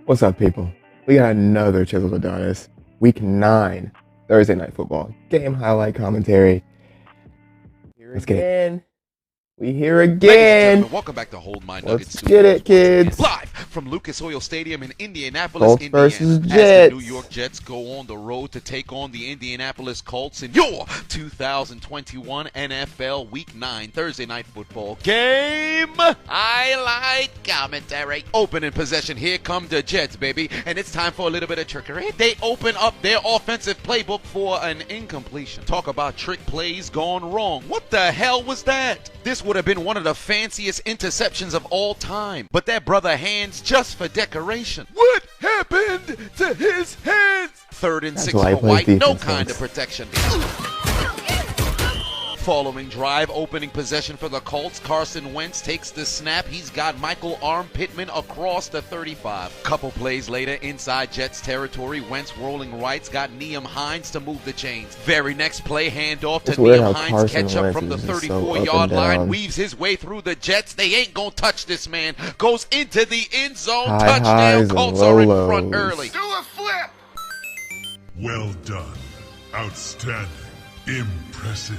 What's up, people? We got another Chiseled Adonis, Week 9, Thursday Night Football game highlight commentary. Let's get it. We here again. Welcome back to Hold My Nuggets. Let's get it, kids. Live from Lucas Oil Stadium in Indianapolis, Colts Indiana. versus Jets. As the New York Jets go on the road to take on the Indianapolis Colts in your 2021 NFL Week 9 Thursday Night Football game. Highlight commentary. Open in possession. Here come the Jets, baby. And it's time for a little bit of trickery. They open up their offensive playbook for an incompletion. Talk about trick plays gone wrong. What the hell was that? This would have been one of the fanciest interceptions of all time. But that brother hands just for decoration. What happened to his hands? 3rd and 6 for White. No kind of protection. Following drive, opening possession for the Colts. Carson Wentz takes the snap. He's got Michael Arm Pittman across the 35. Couple plays later, inside Jets territory, Wentz rolling right's got Nyheim Hines to move the chains. Very next play, handoff to Nyheim Hines. Catch up from the 34-yard line. Weaves his way through the Jets. They ain't gonna touch this man. Goes into the end zone. Touchdown. Colts are in front early. Do a flip. Well done. Outstanding. Impressive.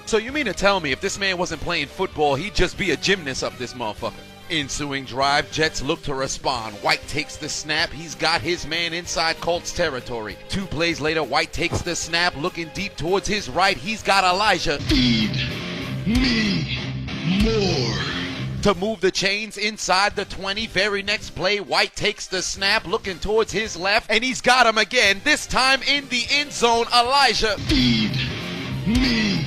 So you mean to tell me if this man wasn't playing football, he'd just be a gymnast up this motherfucker? Ensuing drive, Jets look to respond. White takes the snap. He's got his man inside Colts territory. 2 plays later, White takes the snap, looking deep towards his right. He's got Elijah. Feed me more. To move the chains inside the 20. Very next play, White takes the snap, looking towards his left, and he's got him again. This time in the end zone, Elijah. Feed me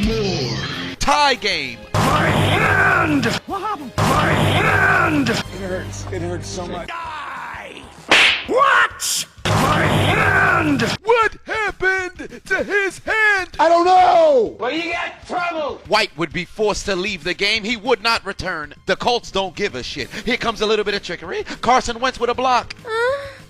more. Tie game. My hand! What happened? My hand! It hurts. It hurts so much. Die! What? My hand! What happened to his hand? I don't know. Well, you got trouble. White would be forced to leave the game. He would not return. The Colts don't give a shit. Here comes a little bit of trickery. Carson Wentz with a block.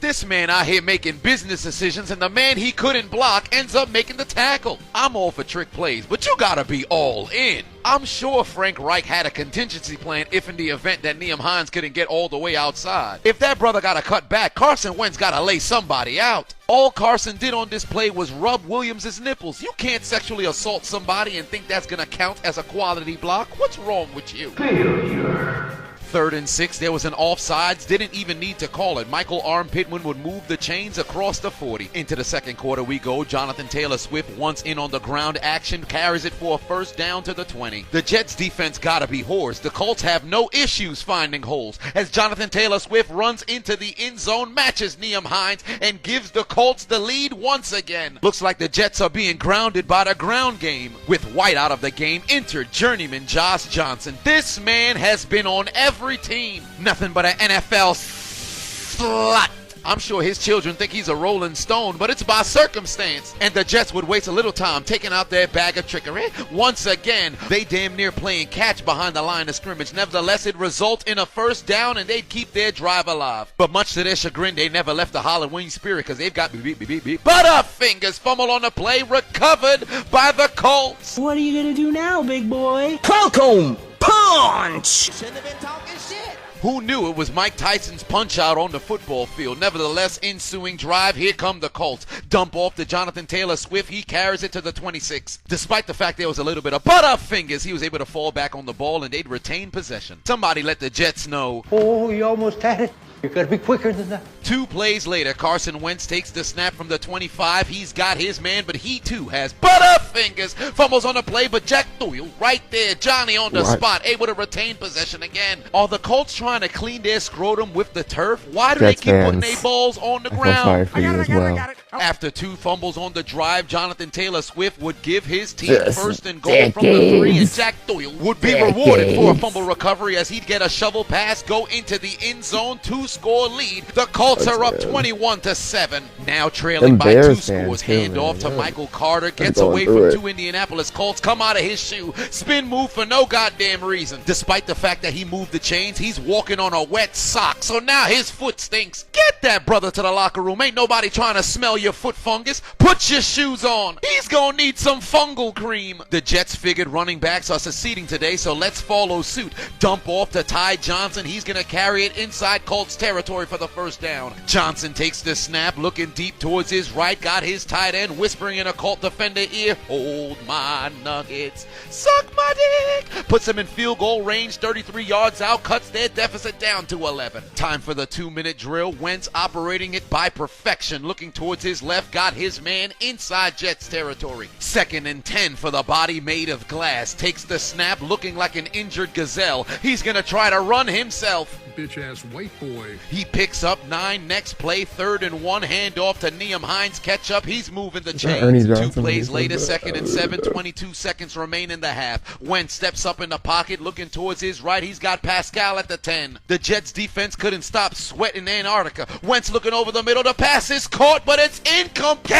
This man out here making business decisions, and the man he couldn't block ends up making the tackle. I'm all for trick plays, but you gotta be all in. I'm sure Frank Reich had a contingency plan if in the event that Nyheim Hines couldn't get all the way outside. If that brother gotta cut back, Carson Wentz gotta lay somebody out. All Carson did on this play was rub Williams' nipples. You can't sexually assault somebody and think that's gonna count as a quality block. What's wrong with you? Failure. 3rd and 6, there was an offsides, didn't even need to call it. Michael Arm Pittman would move the chains across the 40. Into the second quarter we go. Jonathan Taylor Swift, once in on the ground action, carries it for a first down to the 20. The Jets defense gotta be whores. The Colts have no issues finding holes as Jonathan Taylor Swift runs into the end zone, matches Nyheim Hines, and gives the Colts the lead once again. Looks like the Jets are being grounded by the ground game. With White out of the game, entered journeyman Josh Johnson. This man has been on every team. Nothing but an NFL slut. I'm sure his children think he's a Rolling Stone, but it's by circumstance. And the Jets would waste a little time taking out their bag of trickery. Once again, they damn near playing catch behind the line of scrimmage. Nevertheless, it results in a first down, and they'd keep their drive alive. But much to their chagrin, they never left the Halloween spirit because they've got Butterfingers fumble on the play, recovered by the Colts. What are you gonna do now, big boy? Welcome. Punch. Shouldn't have been talking shit. Who knew it was Mike Tyson's punch-out on the football field? Nevertheless, ensuing drive, here come the Colts. Dump off to Jonathan Taylor Swift. He carries it to the 26. Despite the fact there was a little bit of butterfingers, he was able to fall back on the ball, and they'd retain possession. Somebody let the Jets know. Oh, you almost had it. You gotta be quicker than that. 2 plays later, Carson Wentz takes the snap from the 25. He's got his man, but he too has butterfingers. Fumbles on the play, but Jack Doyle right there. Johnny on the spot, able to retain possession again. Are the Colts trying to clean their scrotum with the turf? Why do Jets they keep putting fans, their balls on the I feel ground? sorry for you as well. After 2 fumbles on the drive, Jonathan Taylor Swift would give his team first and goal from the 3, and Jack Doyle would be rewarded for a fumble recovery as he'd get a shovel pass, go into the end zone, 2-score lead. The Colts are up 21-7. Now trailing by 2 scores. Hand off to Michael Carter. Gets away from 2 Indianapolis Colts. Come out of his shoe. Spin move for no goddamn reason. Despite the fact that he moved the chains, he's walking on a wet sock. So now his foot stinks. Get that brother to the locker room. Ain't nobody trying to smell your foot fungus. Put your shoes on. He's gonna need some fungal cream. The Jets figured running backs are seceding today, so let's follow suit. Dump off to Ty Johnson. He's gonna carry it inside Colts territory for the first down. Johnson takes the snap, looking deep towards his right, got his tight end whispering in a Colt defender ear, hold my nuggets, suck my dick, puts him in field goal range, 33 yards out, cuts their deficit down to 11. Time for the 2-minute drill. Wentz operating it by perfection, looking towards his left, got his man inside Jets territory. 2nd and 10 for the body made of glass, takes the snap, looking like an injured gazelle. He's gonna try to run himself. Bitch-ass white boy. He picks up 9. Next play, 3rd and 1, handoff to Nyheim Hines. Catch up. He's moving the chains. 2 plays later, 2nd and 7, 22 seconds remain in the half. Wentz steps up in the pocket, looking towards his right. He's got Pascal at the 10. The Jets defense couldn't stop sweat in Antarctica. Wentz looking over the middle. The pass is caught, but it's incomplete.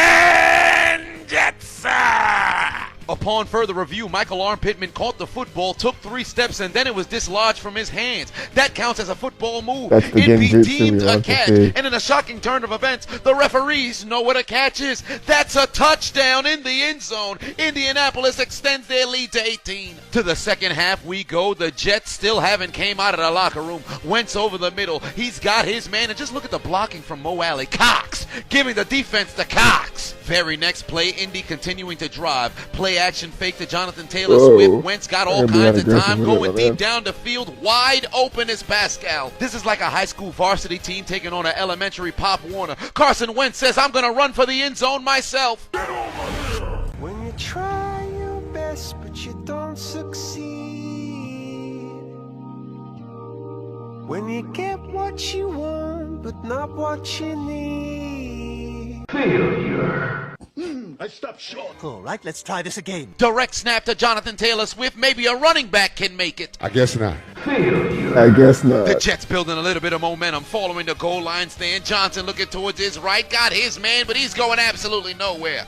Jets! Upon further review, Michael Arm Pittman caught the football, took 3 steps, and then it was dislodged from his hands. That counts as a football move. That's the It'd be genjutsu deemed we a love to catch. see. And in a shocking turn of events, the referees know what a catch is. That's a touchdown in the end zone. Indianapolis extends their lead to 18. To the second half we go. The Jets still haven't came out of the locker room. Wentz over the middle. He's got his man, and just look at the blocking from Mo Alley. Cox giving the defense to Cox. Very next play, Indy continuing to drive. Play action fake to Jonathan Taylor Swift. Wentz got all kinds of time, going deep down the field. Wide open is Pascal. This is like a high school varsity team taking on an elementary Pop Warner. Carson Wentz says, I'm going to run for the end zone myself. When you try your best but you don't succeed, when you get what you want but not what you need. Failure. I stopped short. All right, let's try this again. Direct snap to Jonathan Taylor Swift. Maybe a running back can make it. I guess not. Failure. I guess not. The Jets building a little bit of momentum following the goal line stand. Johnson looking towards his right. Got his man, but he's going absolutely nowhere.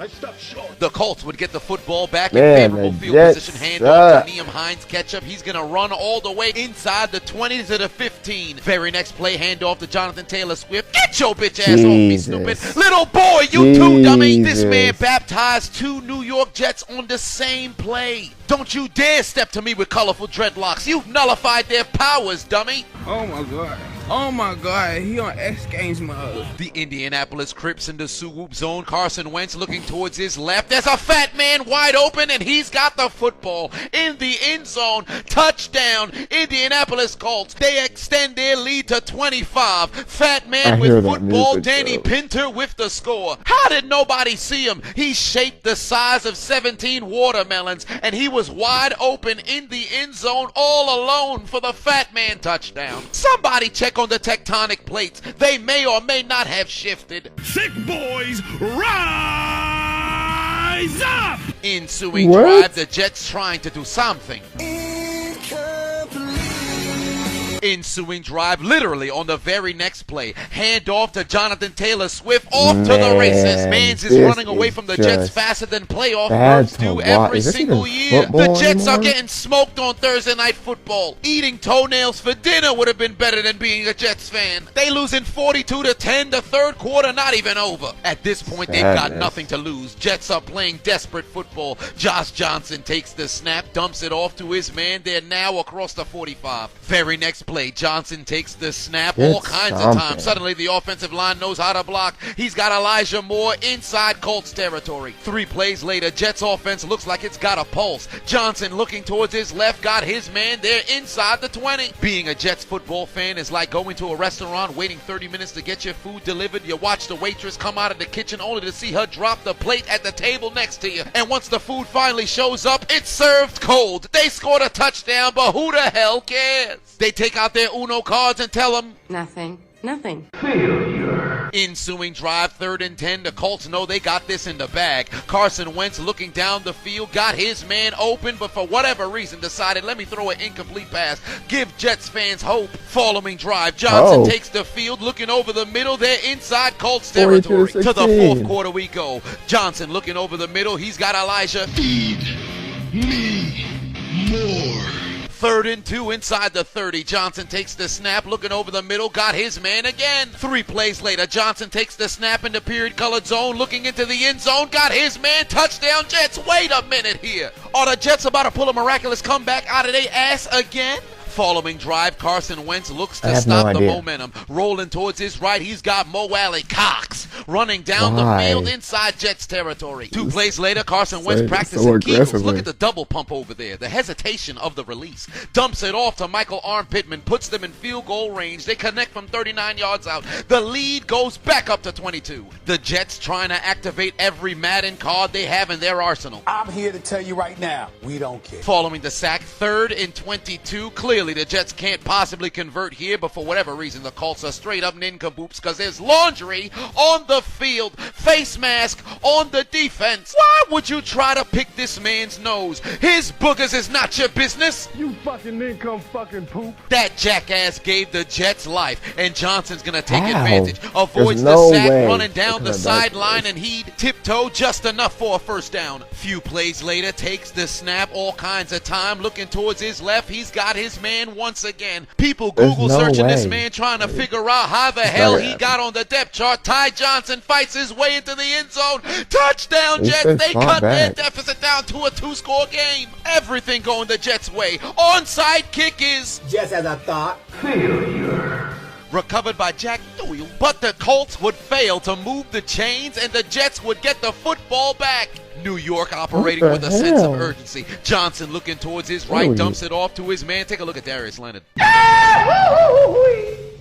I stopped short. The Colts would get the football back Man, in favorable the field Jets position. Handoff suck. to Nyheim Hines. Catch up. He's going to run all the way inside the 20 to the 15. Very next play, handoff to Jonathan Taylor Swift. Get your bitch ass off me, stupid. Little boy, you too, dummy. This man baptized 2 New York Jets on the same play. Don't you dare step to me with colorful dreadlocks. You've nullified their powers, dummy. Oh my god. Oh my god, he on X Games mode. The Indianapolis Crips in the swoop zone. Carson Wentz looking towards his left. There's a fat man wide open, and he's got the football in the end zone. Touchdown, Indianapolis Colts. They extend their lead to 25. Fat man with football. Danny Pinter with the score. How did nobody see him? He's shaped the size of 17 watermelons, and he was wide open in the end zone all alone for the fat man touchdown. Somebody check on the tectonic plates. They may or may not have shifted. Sick boys, rise up! Ensuing drive, the Jets trying to do something. Ensuing drive, literally on the very next play. Hand off to Jonathan Taylor Swift, off to the races. Mans is running away from the Jets faster than playoff birds do every single year. The Jets are getting smoked on Thursday Night Football. Eating toenails for dinner would have been better than being a Jets fan. They losing 42-10, the third quarter not even over. At this point, they've got nothing to lose. Jets are playing desperate football. Josh Johnson takes the snap, dumps it off to his man. They're now across the 45. Very next play, Johnson takes the snap all kinds of time. Suddenly the offensive line knows how to block. He's got Elijah Moore inside Colts territory. 3 plays later, Jets offense looks like it's got a pulse. Johnson looking towards his left, got his man there inside the 20. Being a Jets football fan is like going to a restaurant, waiting 30 minutes to get your food delivered. You watch the waitress come out of the kitchen only to see her drop the plate at the table next to you. And once the food finally shows up, it's served cold. They scored a touchdown, but who the hell cares? They take out their Uno cards and tell them nothing. Failure. Ensuing drive, 3rd and 10. The Colts know they got this in the bag. Carson Wentz looking down the field, got his man open, but for whatever reason decided, let me throw an incomplete pass. Give Jets fans hope. Following drive, Johnson takes the field, looking over the middle. They're inside Colts territory. To the 4th quarter we go. Johnson looking over the middle. He's got Elijah. Feed me more. 3rd and 2 inside the 30. Johnson takes the snap, looking over the middle, got his man again. 3 plays later, Johnson takes the snap in the period-colored zone, looking into the end zone, got his man. Touchdown, Jets. Wait a minute here. Are the Jets about to pull a miraculous comeback out of their ass again? Following drive, Carson Wentz looks I to have stop no the idea. momentum. Rolling towards his right, he's got Mo Alley Cox running down Why? the field inside Jets territory. 2 plays later, Carson Wentz So practicing Kegels. aggressively. Look at the double pump over there. The hesitation of the release. Dumps it off to Michael Arm Pittman, puts them in field goal range. They connect from 39 yards out. The lead goes back up to 22. The Jets trying to activate every Madden card they have in their arsenal. I'm here to tell you right now, we don't care. Following the sack, 3rd and 22. Clearly, the Jets can't possibly convert here, but for whatever reason, the Colts are straight up nincompoops because there's laundry on the field. Face mask on the defense. Why would you try to pick this man's nose? His boogers is not your business. You fucking income fucking poop. That jackass gave the Jets life, and Johnson's going to take How? advantage. Avoids There's no the sack, way running down they're the gonna sideline, back and he'd tiptoe just enough for a first down. Few plays later, takes the snap, all kinds of time, looking towards his left. He's got his man once again. People There's Google no searching this way. man, trying to figure out how the hell never he happened. got on the depth chart. Ty Johnson fights his way into the end zone. Touchdown, He's Jets. been They fought cut their back. deficit down to a 2-score game. Everything going the Jets' way. Onside kick is Just as I thought. Failure. recovered by Jack Doyle, but the Colts would fail to move the chains and the Jets would get the football back. New York operating What with the a sense of hell? urgency. Johnson looking towards his right, Holy. dumps it off to his man. Take a look at Darius Leonard.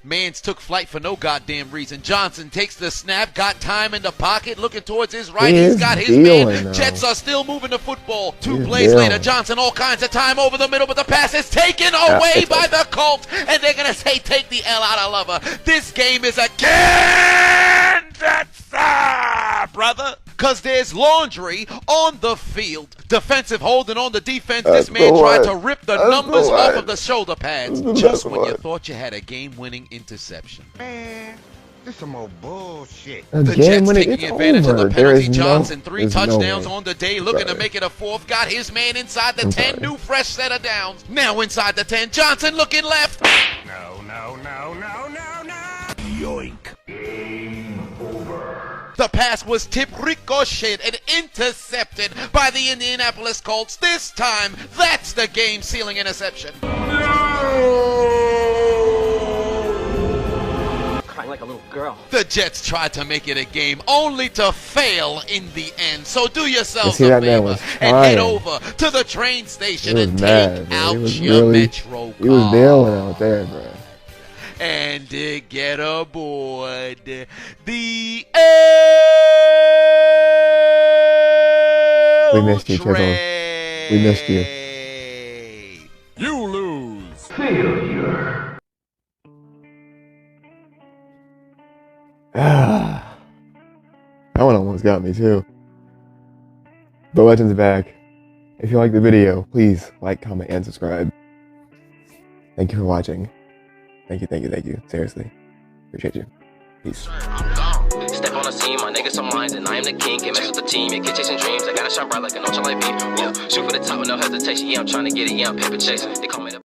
Mans took flight for no goddamn reason. Johnson takes the snap, got time in the pocket, looking towards his right. He He's is got his dealing man. now. Jets are still moving the football. 2 He is plays later, dealing. Johnson all kinds of time over the middle, but the pass is taken away by the Colts, and they're gonna say, take the L out of Lover. This game is a Kansas, brother. Because there's laundry on the field. Defensive holding on the defense. That's This man the tried one. to rip the That's the numbers off one. of the shoulder pads That's the just best when you one. thought you had a game-winning interception. Man, this some old bullshit. A The game Jets when it taking gets advantage over. of the There penalty. is no- Johnson, 3 there's no touchdowns way. on the day, looking to Sorry. make it a 4th. Got his man inside the I'm 10. sorry. New fresh set of downs. Now inside the 10. Johnson looking left. No, no, no, no, no, no. Yoink. The pass was tipped, ricocheted, and intercepted by the Indianapolis Colts. This time, that's the game-sealing interception. Crying like a little girl. The Jets tried to make it a game, only to fail in the end. So do yourselves You see, a that man favor was and head trying. over to the train station He was and mad, take bro. out He was your really- Metro He was card. dealing out there, bro. And to get aboard the We missed you, Chiseled. We missed you. You lose. Failure. That one almost got me too. The legend's back. If you like the video, please like, comment, and subscribe. Thank you for watching. Thank you, thank you, thank you. Seriously. Appreciate you. Peace. I'm gone. Step on the scene, my niggas some lines, and I am the king. Can't mess with the team, yeah, keep chasing dreams. I gotta shine bright like an ultralight beam. Yeah, shoot for the top with no hesitation. Yeah, I'm trying to get it. Yeah, I'm paper chasing. They call me the